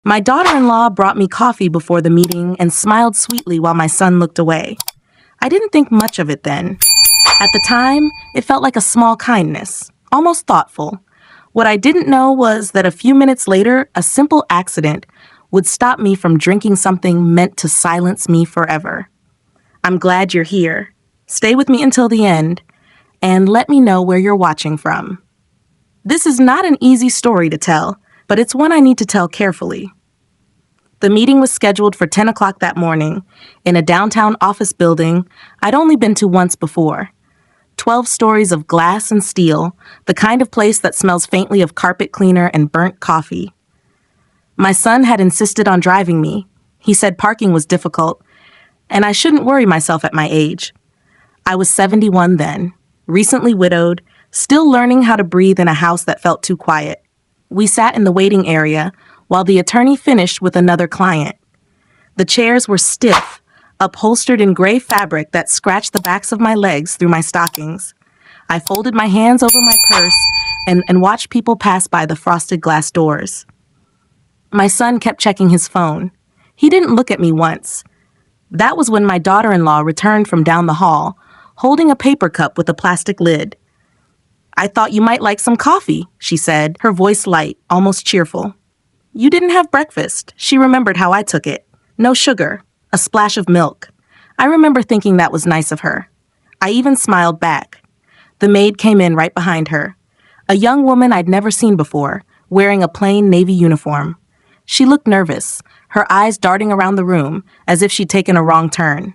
My daughter-in-law brought me coffee before the meeting and smiled sweetly while my son looked away. I didn't think much of it then. At the time, it felt like a small kindness, almost thoughtful. What I didn't know was that a few minutes later, a simple accident would stop me from drinking something meant to silence me forever. I'm glad you're here. Stay with me until the end, and let me know where you're watching from. This is not an easy story to tell, but it's one I need to tell carefully. The meeting was scheduled for 10 o'clock that morning in a downtown office building I'd only been to once before. 12 stories of glass and steel, the kind of place that smells faintly of carpet cleaner and burnt coffee. My son had insisted on driving me. He said parking was difficult, and I shouldn't worry myself at my age. I was 71 then, recently widowed, still learning how to breathe in a house that felt too quiet. We sat in the waiting area while the attorney finished with another client. The chairs were stiff, upholstered in gray fabric that scratched the backs of my legs through my stockings. I folded my hands over my purse and watched people pass by the frosted glass doors. My son kept checking his phone. He didn't look at me once. That was when my daughter-in-law returned from down the hall, holding a paper cup with a plastic lid. "I thought you might like some coffee," she said, her voice light, almost cheerful. "You didn't have breakfast." She remembered how I took it. No sugar, a splash of milk. I remember thinking that was nice of her. I even smiled back. The maid came in right behind her. A young woman I'd never seen before, wearing a plain navy uniform. She looked nervous, her eyes darting around the room as if she'd taken a wrong turn.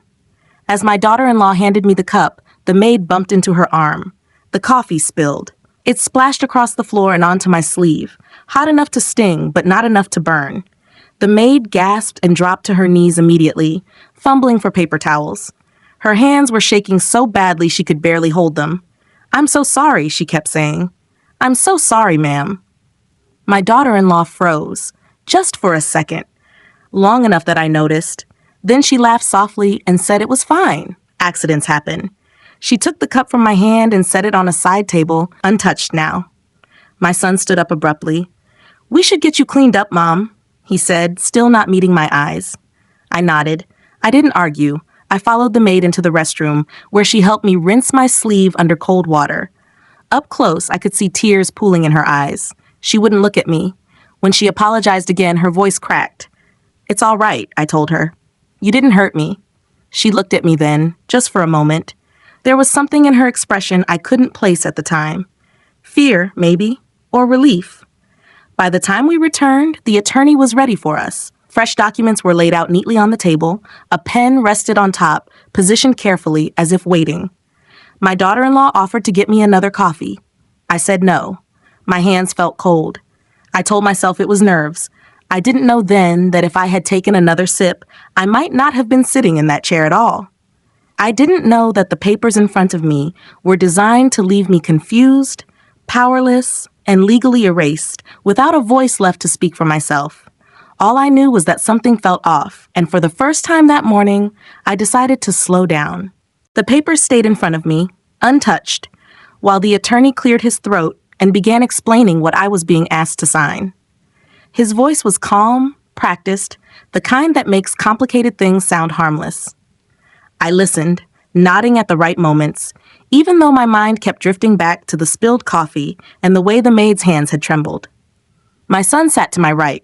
As my daughter-in-law handed me the cup, the maid bumped into her arm. The coffee spilled. It splashed across the floor and onto my sleeve, hot enough to sting, but not enough to burn. The maid gasped and dropped to her knees immediately, fumbling for paper towels. Her hands were shaking so badly she could barely hold them. "I'm so sorry," she kept saying. "I'm so sorry, ma'am." My daughter-in-law froze, just for a second, long enough that I noticed. Then she laughed softly and said it was fine. Accidents happen. She took the cup from my hand and set it on a side table, untouched now. My son stood up abruptly. "We should get you cleaned up, Mom," he said, still not meeting my eyes. I nodded. I didn't argue. I followed the maid into the restroom, where she helped me rinse my sleeve under cold water. Up close, I could see tears pooling in her eyes. She wouldn't look at me. When she apologized again, her voice cracked. "It's all right," I told her. "You didn't hurt me." She looked at me then, just for a moment. There was something in her expression I couldn't place at the time. Fear, maybe, or relief. By the time we returned, the attorney was ready for us. Fresh documents were laid out neatly on the table. A pen rested on top, positioned carefully, as if waiting. My daughter-in-law offered to get me another coffee. I said no. My hands felt cold. I told myself it was nerves. I didn't know then that if I had taken another sip, I might not have been sitting in that chair at all. I didn't know that the papers in front of me were designed to leave me confused, powerless, and legally erased, without a voice left to speak for myself. All I knew was that something felt off, and for the first time that morning, I decided to slow down. The papers stayed in front of me, untouched, while the attorney cleared his throat and began explaining what I was being asked to sign. His voice was calm, practiced, the kind that makes complicated things sound harmless. I listened, nodding at the right moments, even though my mind kept drifting back to the spilled coffee and the way the maid's hands had trembled. My son sat to my right.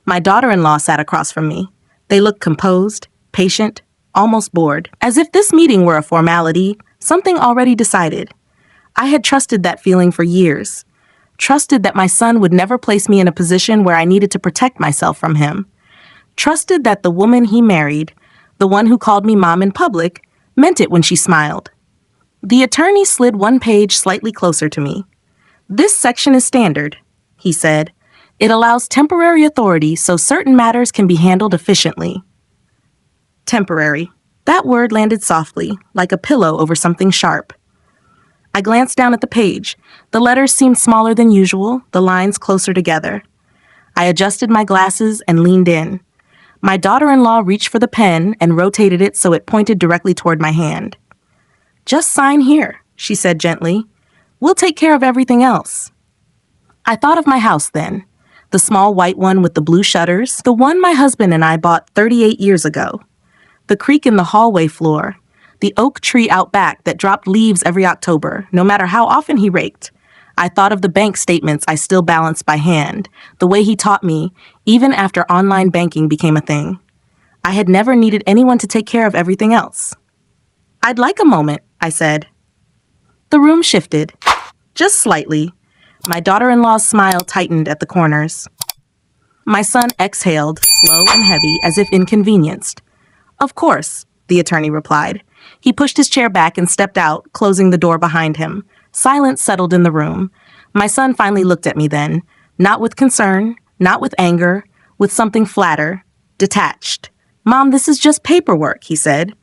My daughter-in-law sat across from me. They looked composed, patient, almost bored, as if this meeting were a formality, something already decided. I had trusted that feeling for years. Trusted that my son would never place me in a position where I needed to protect myself from him. Trusted that the woman he married, the one who called me mom in public, meant it when she smiled. The attorney slid one page slightly closer to me. "This section is standard," he said. "It allows temporary authority so certain matters can be handled efficiently." Temporary. That word landed softly, like a pillow over something sharp. I glanced down at the page. The letters seemed smaller than usual, the lines closer together. I adjusted my glasses and leaned in. My daughter-in-law reached for the pen and rotated it so it pointed directly toward my hand. "Just sign here," she said gently. "We'll take care of everything else." I thought of my house then. The small white one with the blue shutters, the one my husband and I bought 38 years ago. The creak in the hallway floor, the oak tree out back that dropped leaves every October, no matter how often he raked. I thought of the bank statements I still balanced by hand, the way he taught me, even after online banking became a thing. I had never needed anyone to take care of everything else. "I'd like a moment," I said. The room shifted, just slightly. My daughter-in-law's smile tightened at the corners. My son exhaled, slow and heavy, as if inconvenienced. "Of course," the attorney replied. He pushed his chair back and stepped out, closing the door behind him. Silence settled in the room. My son finally looked at me then, not with concern, not with anger, with something flatter, detached. "Mom, this is just paperwork," he said.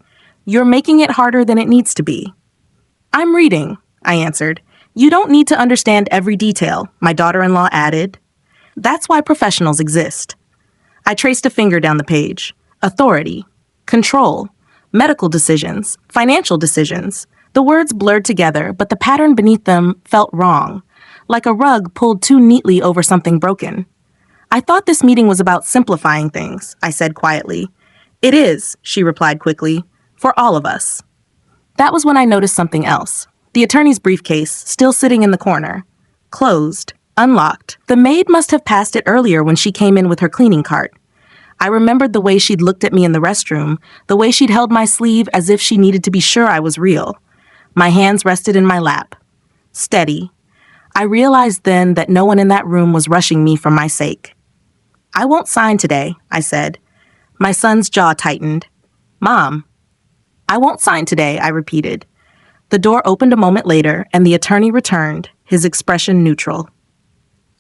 "You're making it harder than it needs to be." "I'm reading," I answered. "You don't need to understand every detail," my daughter-in-law added. "That's why professionals exist." I traced a finger down the page. Authority, control, medical decisions, financial decisions. The words blurred together, but the pattern beneath them felt wrong, like a rug pulled too neatly over something broken. "I thought this meeting was about simplifying things," I said quietly. "It is," she replied quickly, "for all of us." That was when I noticed something else. The attorney's briefcase, still sitting in the corner. Closed, unlocked. The maid must have passed it earlier when she came in with her cleaning cart. I remembered the way she'd looked at me in the restroom, the way she'd held my sleeve as if she needed to be sure I was real. My hands rested in my lap. Steady. I realized then that no one in that room was rushing me for my sake. "I won't sign today," I said. My son's jaw tightened. "Mom." "I won't sign today," I repeated. The door opened a moment later, and the attorney returned, his expression neutral.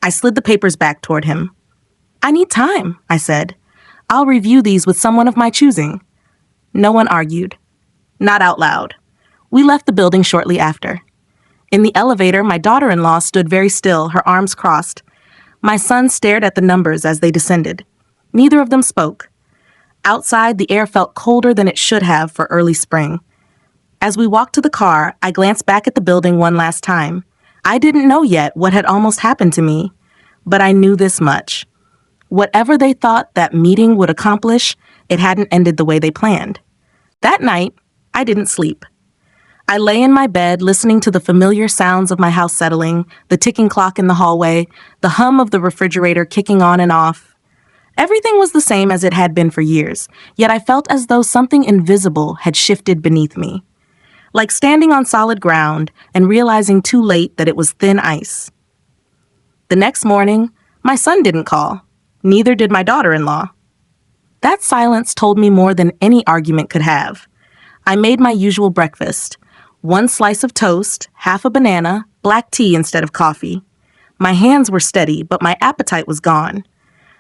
I slid the papers back toward him. "I need time," I said. "I'll review these with someone of my choosing." No one argued. Not out loud. We left the building shortly after. In the elevator, my daughter-in-law stood very still, her arms crossed. My son stared at the numbers as they descended. Neither of them spoke. Outside, the air felt colder than it should have for early spring. As we walked to the car, I glanced back at the building one last time. I didn't know yet what had almost happened to me, but I knew this much. Whatever they thought that meeting would accomplish, it hadn't ended the way they planned. That night, I didn't sleep. I lay in my bed listening to the familiar sounds of my house settling, the ticking clock in the hallway, the hum of the refrigerator kicking on and off. Everything was the same as it had been for years, yet I felt as though something invisible had shifted beneath me. Like standing on solid ground and realizing too late that it was thin ice. The next morning, my son didn't call. Neither did my daughter-in-law. That silence told me more than any argument could have. I made my usual breakfast. 1 slice of toast, half a banana, black tea instead of coffee. My hands were steady, but my appetite was gone.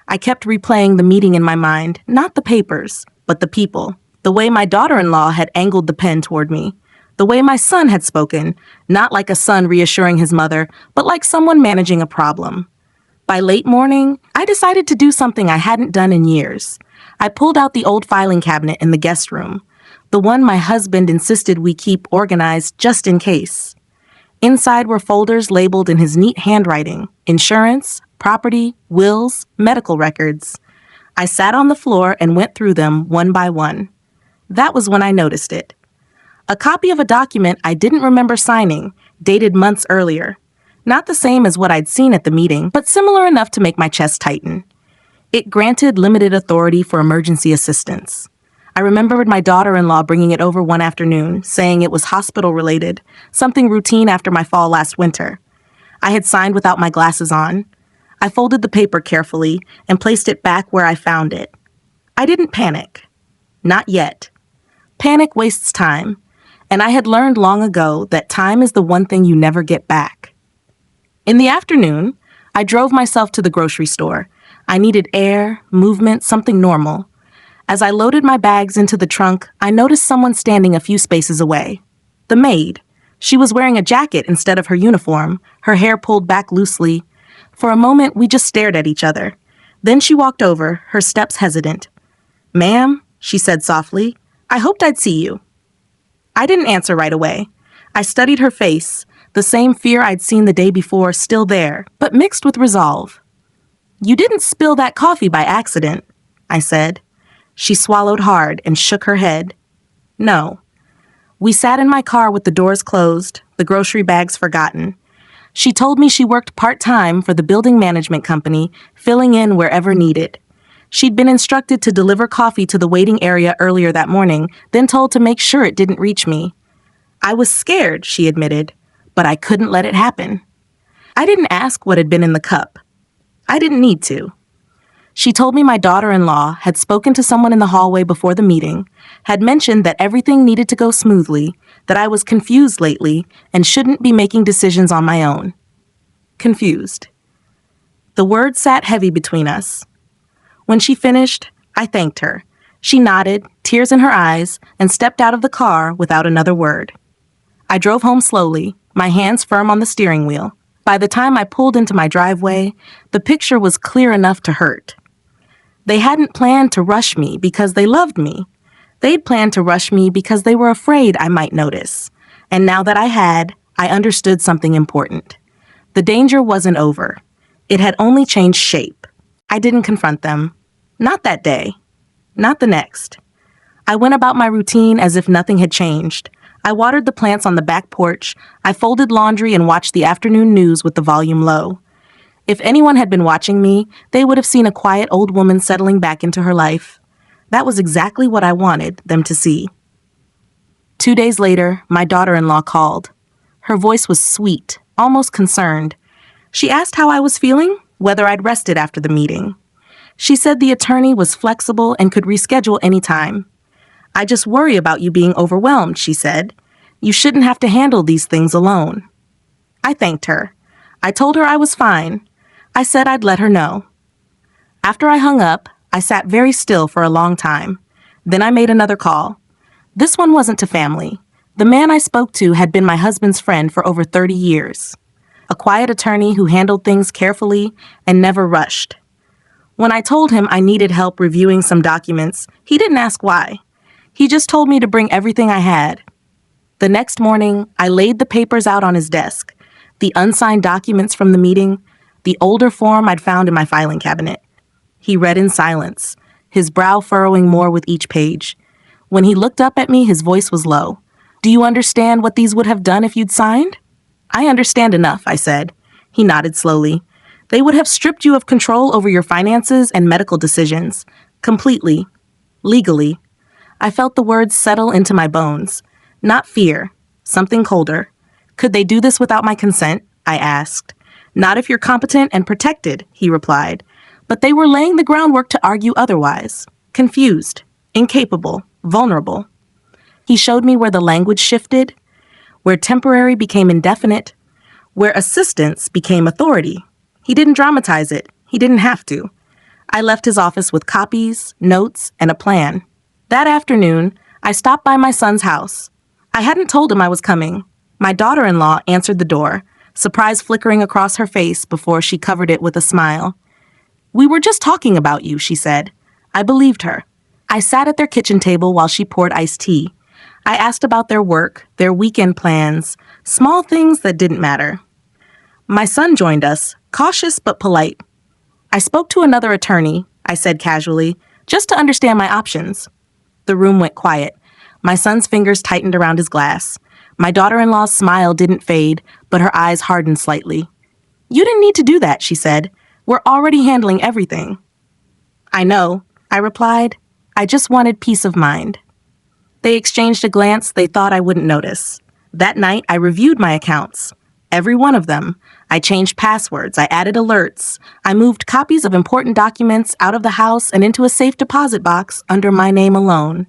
I kept replaying the meeting in my mind, not the papers, but the people. The way my daughter-in-law had angled the pen toward me. The way my son had spoken, not like a son reassuring his mother, but like someone managing a problem. By late morning, I decided to do something I hadn't done in years. I pulled out the old filing cabinet in the guest room, the one my husband insisted we keep organized just in case. Inside were folders labeled in his neat handwriting: insurance, property, wills, medical records. I sat on the floor and went through them one by one. That was when I noticed it. A copy of a document I didn't remember signing, dated months earlier. Not the same as what I'd seen at the meeting, but similar enough to make my chest tighten. It granted limited authority for emergency assistance. I remembered my daughter-in-law bringing it over one afternoon, saying it was hospital-related, something routine after my fall last winter. I had signed without my glasses on. I folded the paper carefully and placed it back where I found it. I didn't panic. Not yet. Panic wastes time, and I had learned long ago that time is the one thing you never get back. In the afternoon, I drove myself to the grocery store. I needed air, movement, something normal. As I loaded my bags into the trunk, I noticed someone standing a few spaces away. The maid. She was wearing a jacket instead of her uniform, her hair pulled back loosely. For a moment, we just stared at each other. Then she walked over, her steps hesitant. "Ma'am," she said softly, "I hoped I'd see you." I didn't answer right away. I studied her face, the same fear I'd seen the day before still there, but mixed with resolve. You didn't spill that coffee by accident, I said. She swallowed hard and shook her head. No. We sat in my car with the doors closed, the grocery bags forgotten. She told me she worked part-time for the building management company, filling in wherever needed. She'd been instructed to deliver coffee to the waiting area earlier that morning, then told to make sure it didn't reach me. I was scared, she admitted, but I couldn't let it happen. I didn't ask what had been in the cup. I didn't need to. She told me my daughter-in-law had spoken to someone in the hallway before the meeting, had mentioned that everything needed to go smoothly, that I was confused lately and shouldn't be making decisions on my own. Confused. The words sat heavy between us. When she finished, I thanked her. She nodded, tears in her eyes, and stepped out of the car without another word. I drove home slowly, my hands firm on the steering wheel. By the time I pulled into my driveway, the picture was clear enough to hurt. They hadn't planned to rush me because they loved me. They'd planned to rush me because they were afraid I might notice. And now that I had, I understood something important. The danger wasn't over. It had only changed shape. I didn't confront them. Not that day. Not the next. I went about my routine as if nothing had changed. I watered the plants on the back porch. I folded laundry and watched the afternoon news with the volume low. If anyone had been watching me, they would have seen a quiet old woman settling back into her life. That was exactly what I wanted them to see. 2 days later, my daughter-in-law called. Her voice was sweet, almost concerned. She asked how I was feeling, whether I'd rested after the meeting. She said the attorney was flexible and could reschedule any time. I just worry about you being overwhelmed, she said. You shouldn't have to handle these things alone. I thanked her. I told her I was fine. I said I'd let her know. After I hung up, I sat very still for a long time. Then I made another call. This one wasn't to family. The man I spoke to had been my husband's friend for over 30 years. A quiet attorney who handled things carefully and never rushed. When I told him I needed help reviewing some documents, he didn't ask why. He just told me to bring everything I had. The next morning, I laid the papers out on his desk, the unsigned documents from the meeting, the older form I'd found in my filing cabinet. He read in silence, his brow furrowing more with each page. When he looked up at me, his voice was low. Do you understand what these would have done if you'd signed? I understand enough, I said. He nodded slowly. They would have stripped you of control over your finances and medical decisions. Completely. Legally. I felt the words settle into my bones. Not fear. Something colder. Could they do this without my consent? I asked. Not if you're competent and protected, he replied. But they were laying the groundwork to argue otherwise. Confused. Incapable. Vulnerable. He showed me where the language shifted, where temporary became indefinite, where assistance became authority. He didn't dramatize it. He didn't have to. I left his office with copies, notes, and a plan. That afternoon, I stopped by my son's house. I hadn't told him I was coming. My daughter-in-law answered the door, surprise flickering across her face before she covered it with a smile. We were just talking about you, she said. I believed her. I sat at their kitchen table while she poured iced tea. I asked about their work, their weekend plans, small things that didn't matter. My son joined us, cautious but polite. I spoke to another attorney, I said casually, just to understand my options. The room went quiet. My son's fingers tightened around his glass. My daughter-in-law's smile didn't fade, but her eyes hardened slightly. You didn't need to do that, she said. We're already handling everything. I know, I replied. I just wanted peace of mind. They exchanged a glance they thought I wouldn't notice. That night, I reviewed my accounts. Every one of them. I changed passwords. I added alerts. I moved copies of important documents out of the house and into a safe deposit box under my name alone.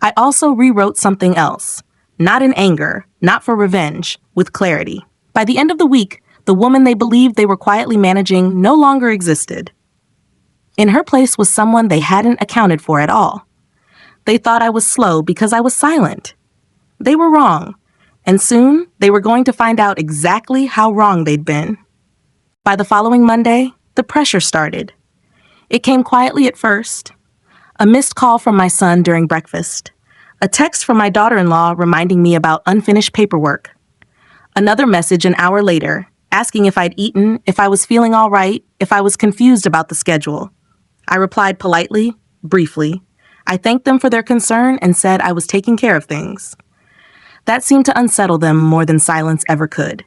I also rewrote something else. Not in anger, not for revenge, with clarity. By the end of the week, the woman they believed they were quietly managing no longer existed. In her place was someone they hadn't accounted for at all. They thought I was slow because I was silent. They were wrong, and soon they were going to find out exactly how wrong they'd been. By the following Monday, the pressure started. It came quietly at first. A missed call from my son during breakfast. A text from my daughter-in-law reminding me about unfinished paperwork. Another message an hour later, asking if I'd eaten, if I was feeling all right, if I was confused about the schedule. I replied politely, briefly. I thanked them for their concern and said I was taking care of things. That seemed to unsettle them more than silence ever could.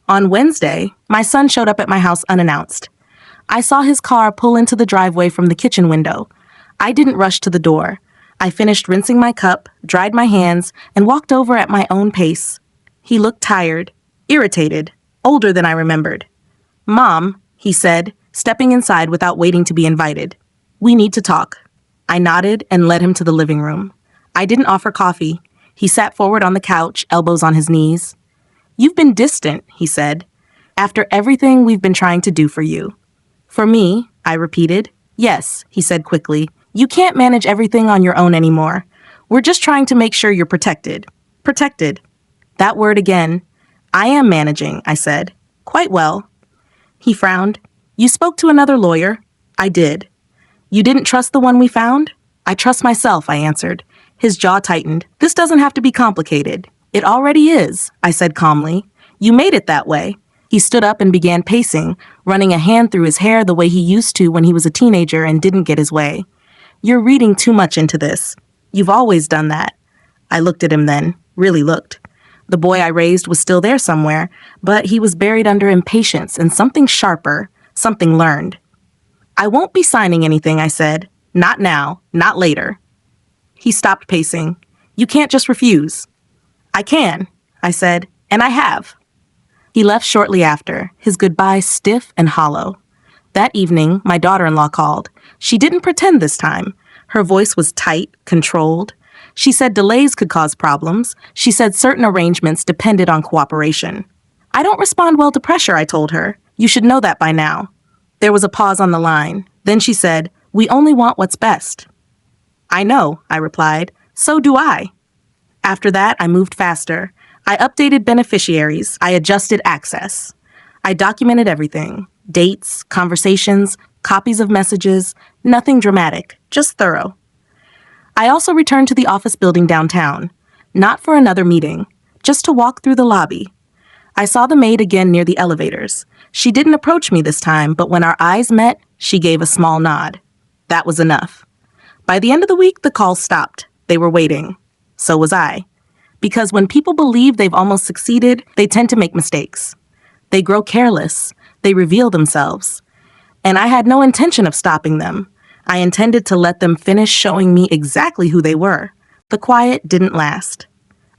On Wednesday, my son showed up at my house unannounced. I saw his car pull into the driveway from the kitchen window. I didn't rush to the door. I finished rinsing my cup, dried my hands, and walked over at my own pace. He looked tired, irritated, older than I remembered. "Mom," he said, stepping inside without waiting to be invited. "We need to talk." I nodded and led him to the living room. I didn't offer coffee. He sat forward on the couch, elbows on his knees. "You've been distant," he said, "after everything we've been trying to do for you." "For me," I repeated. "Yes," he said quickly. "You can't manage everything on your own anymore. We're just trying to make sure you're protected." Protected. That word again. "I am managing," I said. "Quite well." He frowned. "You spoke to another lawyer?" I did. "You didn't trust the one we found?" "I trust myself," I answered. His jaw tightened. "This doesn't have to be complicated." "It already is," I said calmly. "You made it that way." He stood up and began pacing, running a hand through his hair the way he used to when he was a teenager and didn't get his way. "You're reading too much into this. You've always done that." I looked at him then, really looked. The boy I raised was still there somewhere, but he was buried under impatience and something sharper, something learned. "I won't be signing anything," I said. "Not now, not later." He stopped pacing. "You can't just refuse." "I can," I said, "and I have." He left shortly after, his goodbye stiff and hollow. That evening, my daughter-in-law called. She didn't pretend this time. Her voice was tight, controlled. She said delays could cause problems. She said certain arrangements depended on cooperation. "I don't respond well to pressure," I told her. "You should know that by now." There was a pause on the line. Then she said, "We only want what's best." "I know," I replied. "So do I." After that, I moved faster. I updated beneficiaries. I adjusted access. I documented everything. Dates, conversations, copies of messages, nothing dramatic, just thorough. I also returned to the office building downtown, not for another meeting, just to walk through the lobby. I saw the maid again near the elevators. She didn't approach me this time, but when our eyes met, she gave a small nod. That was enough. By the end of the week, the calls stopped. They were waiting. So was I. Because when people believe they've almost succeeded, they tend to make mistakes. They grow careless. They reveal themselves. And I had no intention of stopping them. I intended to let them finish showing me exactly who they were. The quiet didn't last.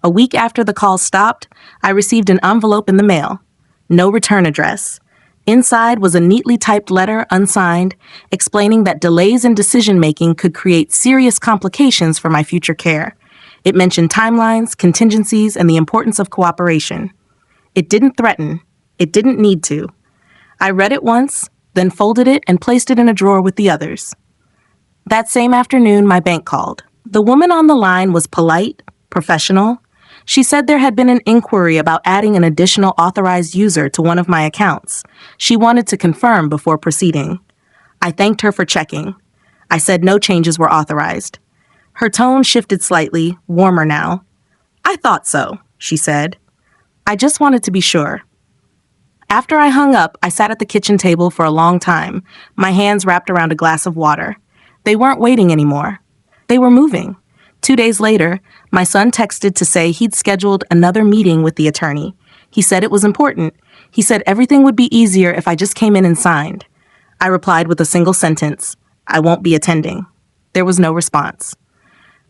A week after the call stopped, I received an envelope in the mail. No return address. Inside was a neatly typed letter, unsigned, explaining that delays in decision-making could create serious complications for my future care. It mentioned timelines, contingencies, and the importance of cooperation. It didn't threaten. It didn't need to. I read it once, then folded it and placed it in a drawer with the others. That same afternoon, my bank called. The woman on the line was polite, professional. She said there had been an inquiry about adding an additional authorized user to one of my accounts. She wanted to confirm before proceeding. I thanked her for checking. I said no changes were authorized. Her tone shifted slightly, warmer now. "I thought so," she said. "I just wanted to be sure." After I hung up, I sat at the kitchen table for a long time, my hands wrapped around a glass of water. They weren't waiting anymore. They were moving. 2 days later, my son texted to say he'd scheduled another meeting with the attorney. He said it was important. He said everything would be easier if I just came in and signed. I replied with a single sentence, "I won't be attending." There was no response.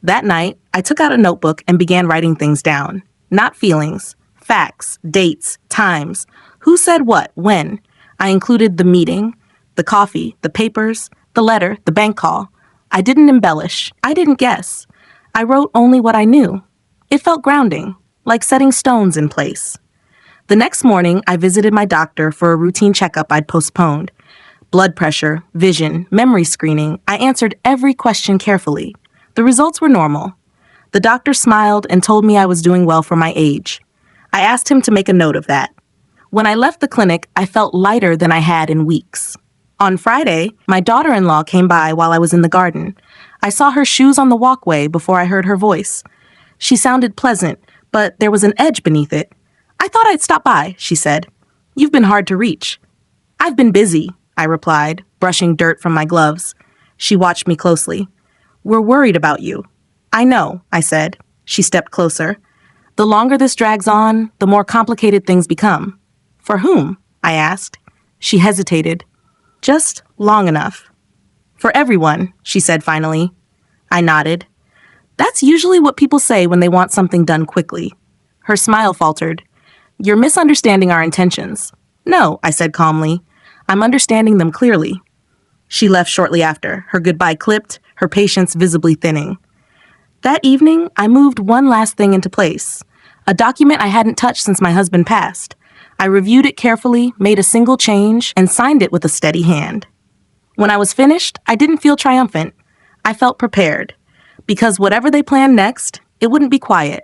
That night, I took out a notebook and began writing things down. Not feelings, facts, dates, times. Who said what, when? I included the meeting, the coffee, the papers, the letter, the bank call. I didn't embellish. I didn't guess. I wrote only what I knew. It felt grounding, like setting stones in place. The next morning, I visited my doctor for a routine checkup I'd postponed. Blood pressure, vision, memory screening. I answered every question carefully. The results were normal. The doctor smiled and told me I was doing well for my age. I asked him to make a note of that. When I left the clinic, I felt lighter than I had in weeks. On Friday, my daughter-in-law came by while I was in the garden. I saw her shoes on the walkway before I heard her voice. She sounded pleasant, but there was an edge beneath it. "I thought I'd stop by," she said. You've been hard to reach." "I've been busy," I replied, brushing dirt from my gloves. She watched me closely. "We're worried about you." "I know," I said. She stepped closer. "The longer this drags on, the more complicated things become." "For whom?" I asked. She hesitated. "Just long enough." "For everyone," she said finally. I nodded. "That's usually what people say when they want something done quickly." Her smile faltered. "You're misunderstanding our intentions." "No," I said calmly. "I'm understanding them clearly." She left shortly after, her goodbye clipped, her patience visibly thinning. That evening, I moved one last thing into place. A document I hadn't touched since my husband passed. I reviewed it carefully, made a single change, and signed it with a steady hand. When I was finished, I didn't feel triumphant. I felt prepared. Because whatever they planned next, it wouldn't be quiet.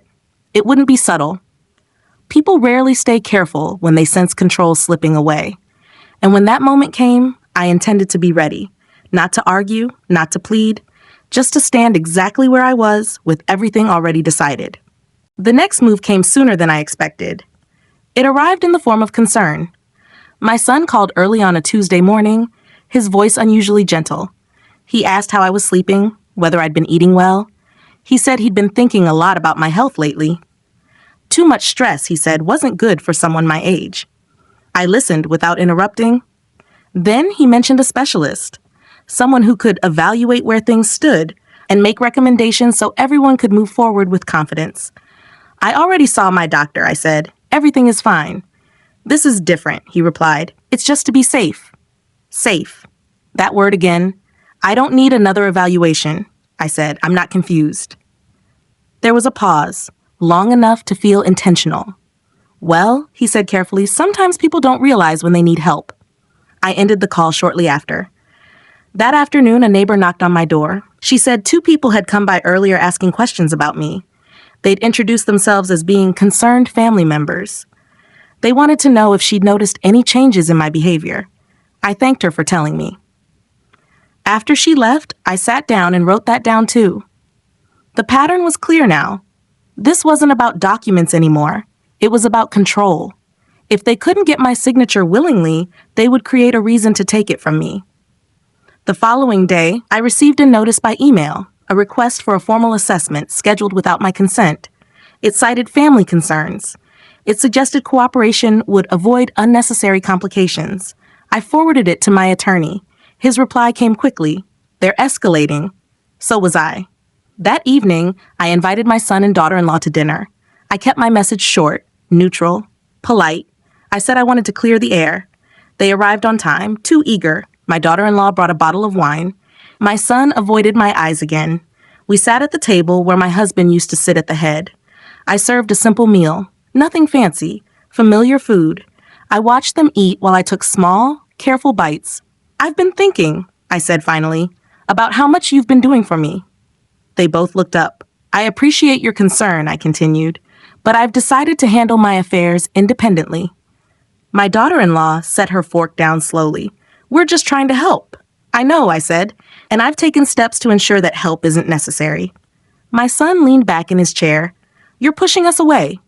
It wouldn't be subtle. People rarely stay careful when they sense control slipping away. And when that moment came, I intended to be ready. Not to argue, not to plead, just to stand exactly where I was with everything already decided. The next move came sooner than I expected. It arrived in the form of concern. My son called early on a Tuesday morning, his voice unusually gentle. He asked how I was sleeping, whether I'd been eating well. He said he'd been thinking a lot about my health lately. Too much stress, he said, wasn't good for someone my age. I listened without interrupting. Then he mentioned a specialist, someone who could evaluate where things stood and make recommendations so everyone could move forward with confidence. "I already saw my doctor," I said. "Everything is fine." "This is different," he replied. "It's just to be safe." Safe. That word again. "I don't need another evaluation," I said. "I'm not confused." There was a pause, long enough to feel intentional. "Well," he said carefully, "sometimes people don't realize when they need help." I ended the call shortly after. That afternoon, a neighbor knocked on my door. She said 2 people had come by earlier asking questions about me. They'd introduced themselves as being concerned family members. They wanted to know if she'd noticed any changes in my behavior. I thanked her for telling me. After she left, I sat down and wrote that down too. The pattern was clear now. This wasn't about documents anymore. It was about control. If they couldn't get my signature willingly, they would create a reason to take it from me. The following day, I received a notice by email, a request for a formal assessment scheduled without my consent. It cited family concerns. It suggested cooperation would avoid unnecessary complications. I forwarded it to my attorney. His reply came quickly. "They're escalating." So was I. That evening, I invited my son and daughter-in-law to dinner. I kept my message short, neutral, polite. I said I wanted to clear the air. They arrived on time, too eager. My daughter-in-law brought a bottle of wine. My son avoided my eyes again. We sat at the table where my husband used to sit at the head. I served a simple meal, nothing fancy, familiar food. I watched them eat while I took small, careful bites. "I've been thinking," I said finally, "about how much you've been doing for me." They both looked up. "I appreciate your concern," I continued, "but I've decided to handle my affairs independently." My daughter-in-law set her fork down slowly. "We're just trying to help." "I know," I said, "and I've taken steps to ensure that help isn't necessary." My son leaned back in his chair. "You're pushing us away."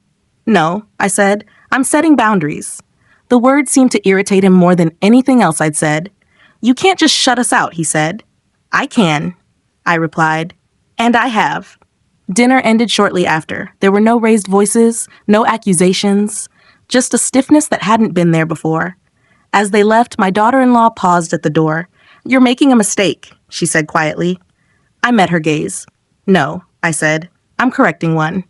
"No," I said, "I'm setting boundaries." The word seemed to irritate him more than anything else I'd said. "You can't just shut us out," he said. "I can," I replied, "and I have." Dinner ended shortly after. There were no raised voices, no accusations, just a stiffness that hadn't been there before. As they left, my daughter-in-law paused at the door. "You're making a mistake," she said quietly. I met her gaze. "No," I said, "I'm correcting one."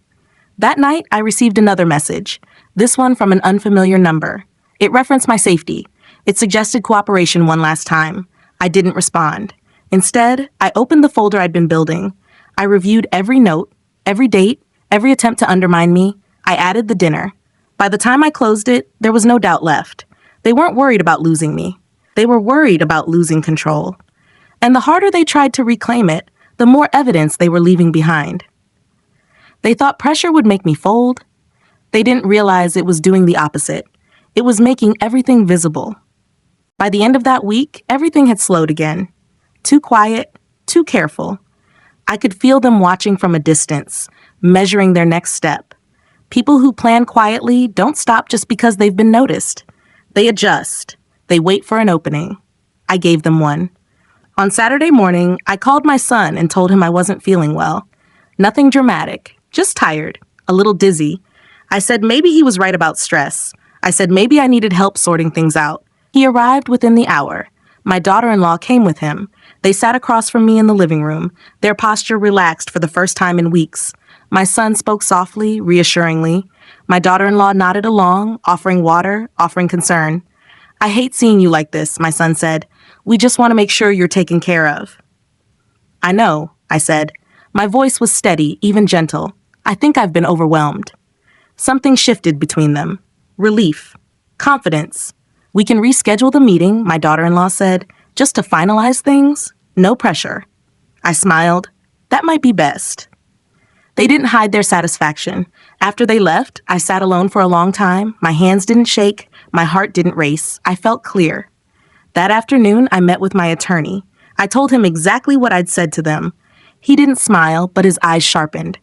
That night, I received another message, this one from an unfamiliar number. It referenced my safety. It suggested cooperation one last time. I didn't respond. Instead, I opened the folder I'd been building. I reviewed every note, every date, every attempt to undermine me. I added the dinner. By the time I closed it, there was no doubt left. They weren't worried about losing me. They were worried about losing control. And the harder they tried to reclaim it, the more evidence they were leaving behind. They thought pressure would make me fold. They didn't realize it was doing the opposite. It was making everything visible. By the end of that week, everything had slowed again. Too quiet, too careful. I could feel them watching from a distance, measuring their next step. People who plan quietly don't stop just because they've been noticed. They adjust. They wait for an opening. I gave them one. On Saturday morning, I called my son and told him I wasn't feeling well. Nothing dramatic, just tired, a little dizzy. I said maybe he was right about stress. I said maybe I needed help sorting things out. He arrived within the hour. My daughter-in-law came with him. They sat across from me in the living room, their posture relaxed for the first time in weeks. My son spoke softly, reassuringly. My daughter-in-law nodded along, offering water, offering concern. I hate seeing you like this, my son said. We just want to make sure you're taken care of. I know, I said. My voice was steady, even gentle. I think I've been overwhelmed. Something shifted between them. Relief. Confidence. We can reschedule the meeting, my daughter-in-law said, just to finalize things. No pressure. I smiled. That might be best. They didn't hide their satisfaction. After they left, I sat alone for a long time. My hands didn't shake. My heart didn't race. I felt clear. That afternoon, I met with my attorney. I told him exactly what I'd said to them. He didn't smile, but his eyes sharpened.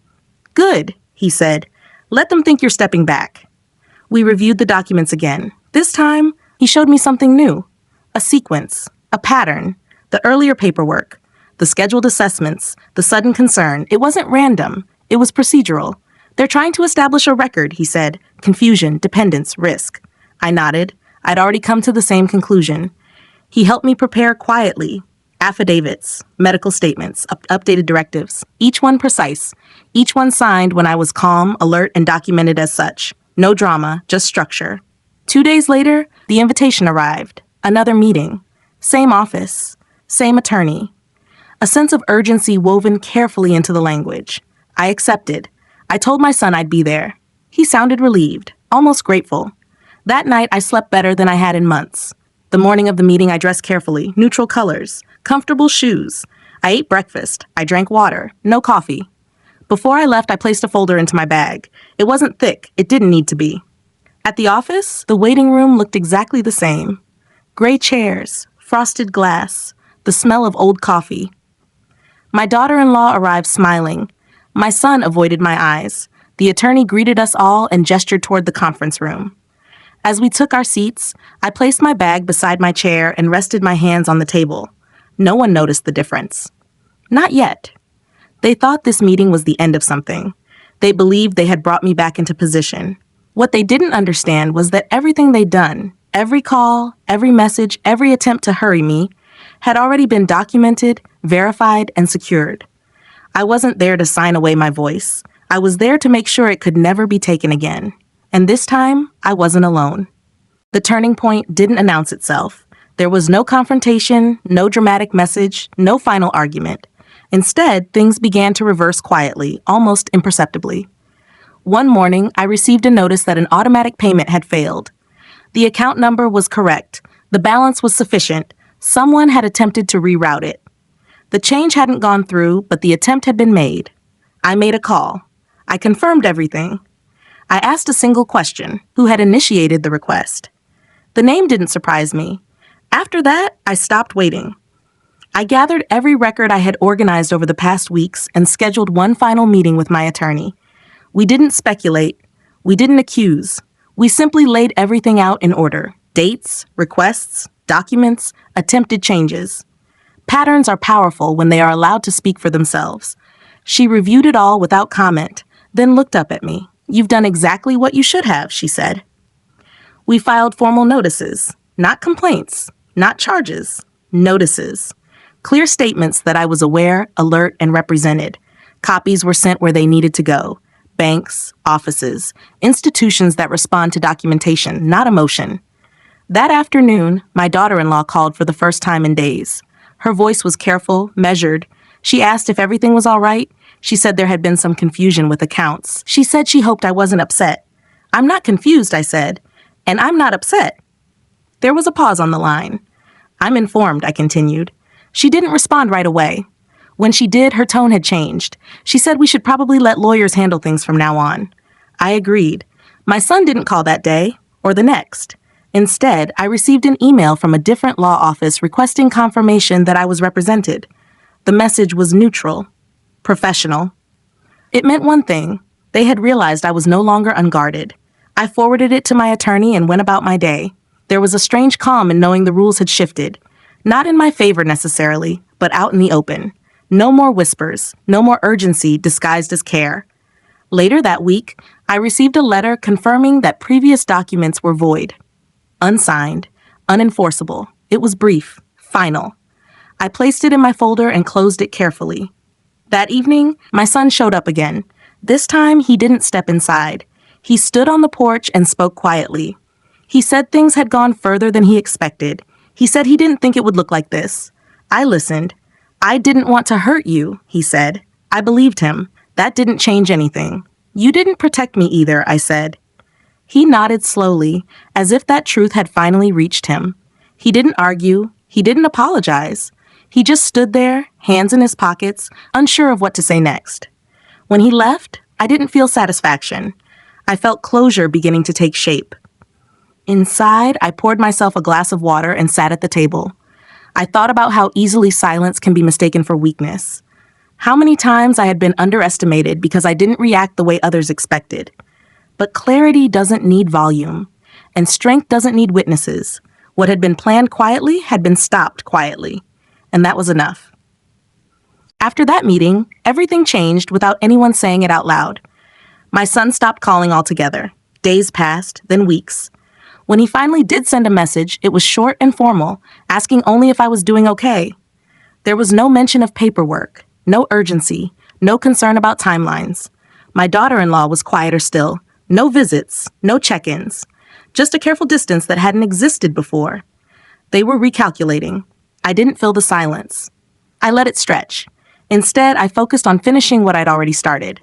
Good, he said. Let them think you're stepping back. We reviewed the documents again. This time, he showed me something new. A sequence, a pattern, the earlier paperwork, the scheduled assessments, the sudden concern. It wasn't random. It was procedural. They're trying to establish a record, he said. Confusion, dependence, risk. I nodded. I'd already come to the same conclusion. He helped me prepare quietly. Affidavits, medical statements, updated directives, each one precise, each one signed when I was calm, alert, and documented as such. No drama, just structure. 2 days later, the invitation arrived. Another meeting. Same office. Same attorney. A sense of urgency woven carefully into the language. I accepted. I told my son I'd be there. He sounded relieved, almost grateful. That night, I slept better than I had in months. The morning of the meeting, I dressed carefully, neutral colors, comfortable shoes. I ate breakfast. I drank water. No coffee. Before I left, I placed a folder into my bag. It wasn't thick. It didn't need to be. At the office, the waiting room looked exactly the same. Gray chairs, frosted glass, the smell of old coffee. My daughter-in-law arrived smiling. My son avoided my eyes. The attorney greeted us all and gestured toward the conference room. As we took our seats, I placed my bag beside my chair and rested my hands on the table. No one noticed the difference. Not yet. They thought this meeting was the end of something. They believed they had brought me back into position. What they didn't understand was that everything they'd done, every call, every message, every attempt to hurry me, had already been documented, verified, and secured. I wasn't there to sign away my voice. I was there to make sure it could never be taken again. And this time, I wasn't alone. The turning point didn't announce itself. There was no confrontation, no dramatic message, no final argument. Instead, things began to reverse quietly, almost imperceptibly. One morning, I received a notice that an automatic payment had failed. The account number was correct. The balance was sufficient. Someone had attempted to reroute it. The change hadn't gone through, but the attempt had been made. I made a call. I confirmed everything. I asked a single question: who had initiated the request? The name didn't surprise me. After that, I stopped waiting. I gathered every record I had organized over the past weeks and scheduled one final meeting with my attorney. We didn't speculate. We didn't accuse. We simply laid everything out in order: dates, requests, documents, attempted changes. Patterns are powerful when they are allowed to speak for themselves. She reviewed it all without comment, then looked up at me. "You've done exactly what you should have," she said. We filed formal notices, not complaints, not charges, notices. Clear statements that I was aware, alert, and represented. Copies were sent where they needed to go. Banks, offices, institutions that respond to documentation, not emotion. That afternoon, my daughter-in-law called for the first time in days. Her voice was careful, measured. She asked if everything was all right. She said there had been some confusion with accounts. She said she hoped I wasn't upset. "I'm not confused," I said, "and I'm not upset." There was a pause on the line. "I'm informed," I continued. She didn't respond right away. When she did, her tone had changed. She said we should probably let lawyers handle things from now on. I agreed. My son didn't call that day, or the next. Instead, I received an email from a different law office requesting confirmation that I was represented. The message was neutral, professional. It meant one thing: they had realized I was no longer unguarded. I forwarded it to my attorney and went about my day. There was a strange calm in knowing the rules had shifted. Not in my favor necessarily, but out in the open. No more whispers, no more urgency disguised as care. Later that week, I received a letter confirming that previous documents were void. Unsigned, unenforceable. It was brief, final. I placed it in my folder and closed it carefully. That evening, my son showed up again. This time, he didn't step inside. He stood on the porch and spoke quietly. He said things had gone further than he expected. He said he didn't think it would look like this. I listened. I didn't want to hurt you, he said. I believed him. That didn't change anything. You didn't protect me either, I said. He nodded slowly, as if that truth had finally reached him. He didn't argue. He didn't apologize. He just stood there, hands in his pockets, unsure of what to say next. When he left, I didn't feel satisfaction. I felt closure beginning to take shape. Inside, I poured myself a glass of water and sat at the table. I thought about how easily silence can be mistaken for weakness. How many times I had been underestimated because I didn't react the way others expected. But clarity doesn't need volume, and strength doesn't need witnesses. What had been planned quietly had been stopped quietly, and that was enough. After that meeting, everything changed without anyone saying it out loud. My son stopped calling altogether. Days passed, then weeks. When he finally did send a message, it was short and formal, asking only if I was doing okay. There was no mention of paperwork, no urgency, no concern about timelines. My daughter-in-law was quieter still. No visits, no check-ins. Just a careful distance that hadn't existed before. They were recalculating. I didn't fill the silence. I let it stretch. Instead, I focused on finishing what I'd already started.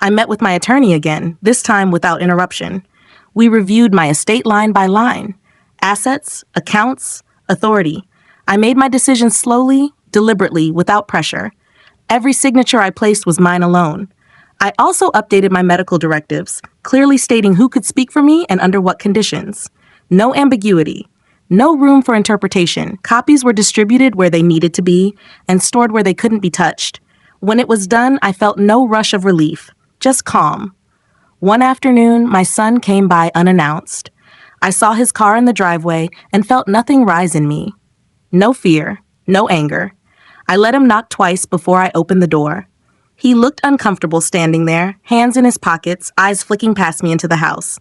I met with my attorney again, this time without interruption. We reviewed my estate line by line. Assets, accounts, authority. I made my decisions slowly, deliberately, without pressure. Every signature I placed was mine alone. I also updated my medical directives, clearly stating who could speak for me and under what conditions. No ambiguity. No room for interpretation. Copies were distributed where they needed to be and stored where they couldn't be touched. When it was done, I felt no rush of relief, just calm. One afternoon, my son came by unannounced. I saw his car in the driveway and felt nothing rise in me. No fear, no anger. I let him knock twice before I opened the door. He looked uncomfortable standing there, hands in his pockets, eyes flicking past me into the house.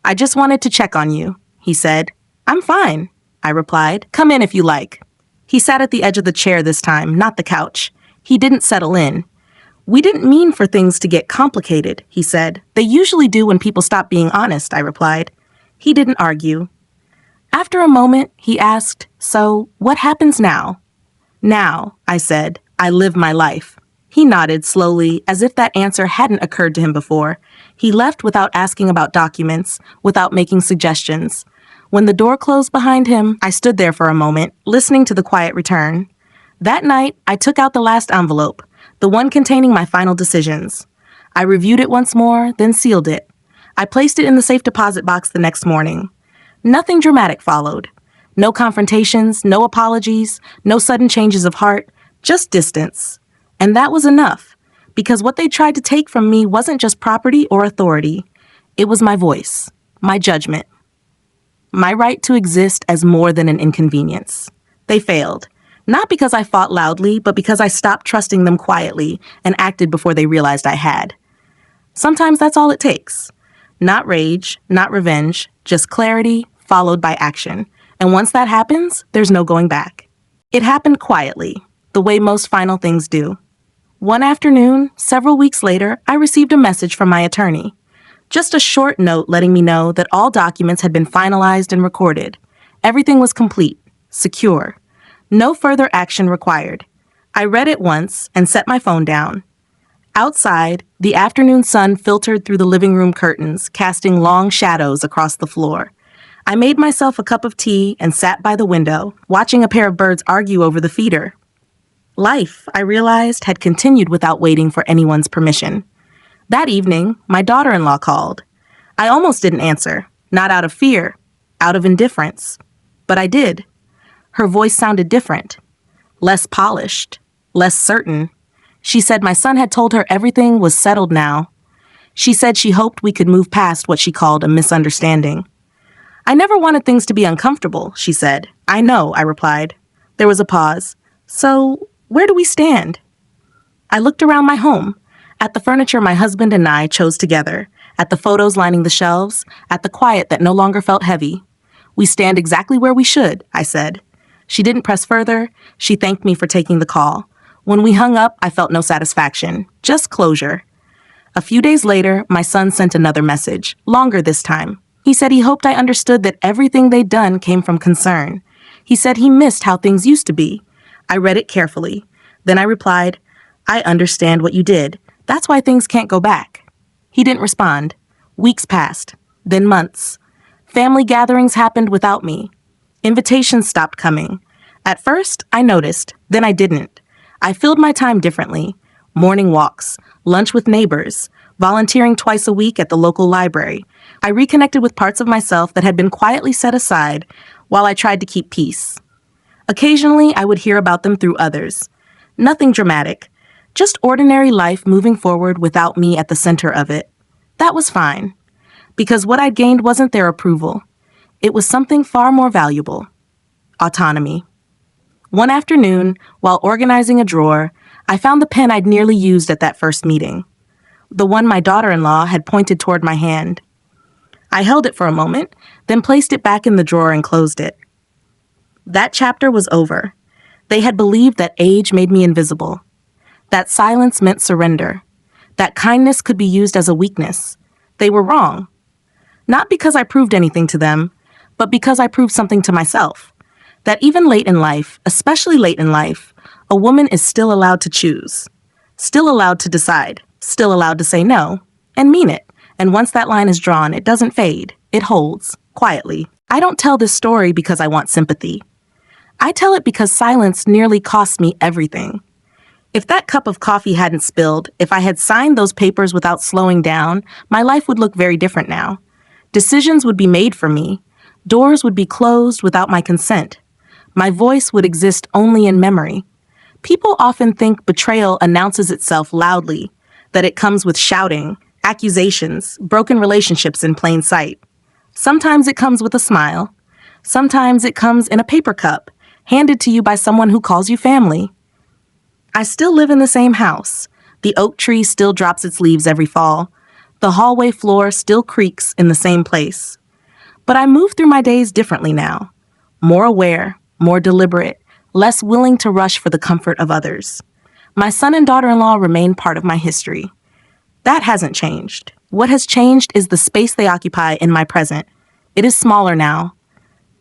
I just wanted to check on you, he said. I'm fine, I replied. Come in if you like. He sat at the edge of the chair this time, not the couch. He didn't settle in. We didn't mean for things to get complicated, he said. They usually do when people stop being honest, I replied. He didn't argue. After a moment, he asked, so what happens now? Now, I said, I live my life. He nodded slowly, as if that answer hadn't occurred to him before. He left without asking about documents, without making suggestions. When the door closed behind him, I stood there for a moment, listening to the quiet return. That night, I took out the last envelope, the one containing my final decisions. I reviewed it once more, then sealed it. I placed it in the safe deposit box the next morning. Nothing dramatic followed. No confrontations, no apologies, no sudden changes of heart, just distance. And that was enough, because what they tried to take from me wasn't just property or authority. It was my voice, my judgment, my right to exist as more than an inconvenience. They failed, not because I fought loudly, but because I stopped trusting them quietly and acted before they realized I had. Sometimes that's all it takes. Not rage, not revenge, just clarity followed by action. And once that happens, there's no going back. It happened quietly, the way most final things do. One afternoon, several weeks later, I received a message from my attorney. Just a short note letting me know that all documents had been finalized and recorded. Everything was complete, secure. No further action required. I read it once and set my phone down. Outside, the afternoon sun filtered through the living room curtains, casting long shadows across the floor. I made myself a cup of tea and sat by the window, watching a pair of birds argue over the feeder. Life, I realized, had continued without waiting for anyone's permission. That evening, my daughter-in-law called. I almost didn't answer, not out of fear, out of indifference. But I did. Her voice sounded different, less polished, less certain. She said my son had told her everything was settled now. She said she hoped we could move past what she called a misunderstanding. I never wanted things to be uncomfortable, she said. I know, I replied. There was a pause. So, where do we stand? I looked around my home, at the furniture my husband and I chose together, at the photos lining the shelves, at the quiet that no longer felt heavy. We stand exactly where we should, I said. She didn't press further. She thanked me for taking the call. When we hung up, I felt no satisfaction, just closure. A few days later, my son sent another message, longer this time. He said he hoped I understood that everything they'd done came from concern. He said he missed how things used to be. I read it carefully. Then I replied, I understand what you did. That's why things can't go back. He didn't respond. Weeks passed, then months. Family gatherings happened without me. Invitations stopped coming. At first, I noticed, then I didn't. I filled my time differently. Morning walks, lunch with neighbors, volunteering twice a week at the local library. I reconnected with parts of myself that had been quietly set aside while I tried to keep peace. Occasionally, I would hear about them through others. Nothing dramatic, just ordinary life moving forward without me at the center of it. That was fine, because what I'd gained wasn't their approval. It was something far more valuable: autonomy. One afternoon, while organizing a drawer, I found the pen I'd nearly used at that first meeting, the one my daughter-in-law had pointed toward my hand. I held it for a moment, then placed it back in the drawer and closed it. That chapter was over. They had believed that age made me invisible, that silence meant surrender, that kindness could be used as a weakness. They were wrong. Not because I proved anything to them, but because I proved something to myself. That even late in life, especially late in life, a woman is still allowed to choose, still allowed to decide, still allowed to say no, and mean it. And once that line is drawn, it doesn't fade. It holds, quietly. I don't tell this story because I want sympathy. I tell it because silence nearly cost me everything. If that cup of coffee hadn't spilled, if I had signed those papers without slowing down, my life would look very different now. Decisions would be made for me. Doors would be closed without my consent. My voice would exist only in memory. People often think betrayal announces itself loudly, that it comes with shouting, accusations, broken relationships in plain sight. Sometimes it comes with a smile. Sometimes it comes in a paper cup, handed to you by someone who calls you family. I still live in the same house. The oak tree still drops its leaves every fall. The hallway floor still creaks in the same place. But I move through my days differently now. More aware, more deliberate, less willing to rush for the comfort of others. My son and daughter-in-law remain part of my history. That hasn't changed. What has changed is the space they occupy in my present. It is smaller now.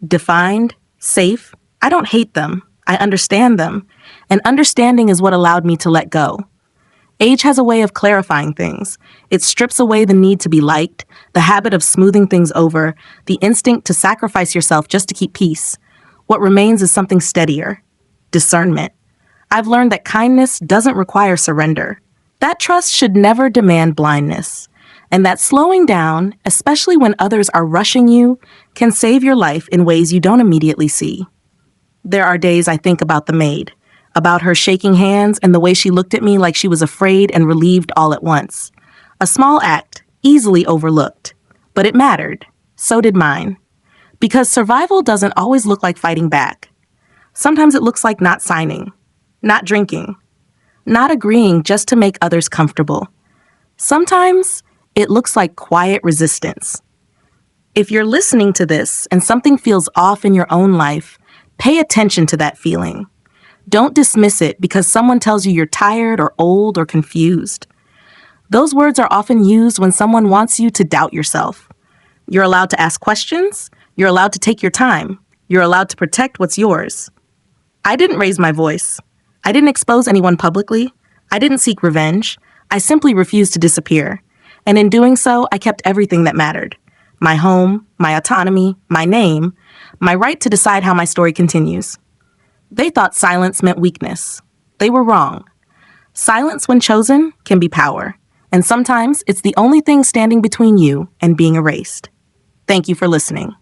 Defined, safe. I don't hate them. I understand them. And understanding is what allowed me to let go. Age has a way of clarifying things. It strips away the need to be liked, the habit of smoothing things over, the instinct to sacrifice yourself just to keep peace. What remains is something steadier: discernment. I've learned that kindness doesn't require surrender. That trust should never demand blindness. And that slowing down, especially when others are rushing you, can save your life in ways you don't immediately see. There are days I think about the maid, about her shaking hands and the way she looked at me like she was afraid and relieved all at once. A small act, easily overlooked. But it mattered. So did mine. Because survival doesn't always look like fighting back. Sometimes it looks like not signing, not drinking, not agreeing just to make others comfortable. Sometimes it looks like quiet resistance. If you're listening to this and something feels off in your own life, pay attention to that feeling. Don't dismiss it because someone tells you you're tired or old or confused. Those words are often used when someone wants you to doubt yourself. You're allowed to ask questions. You're allowed to take your time. You're allowed to protect what's yours. I didn't raise my voice. I didn't expose anyone publicly. I didn't seek revenge. I simply refused to disappear. And in doing so, I kept everything that mattered: my home, my autonomy, my name, my right to decide how my story continues. They thought silence meant weakness. They were wrong. Silence, when chosen, can be power. And sometimes it's the only thing standing between you and being erased. Thank you for listening.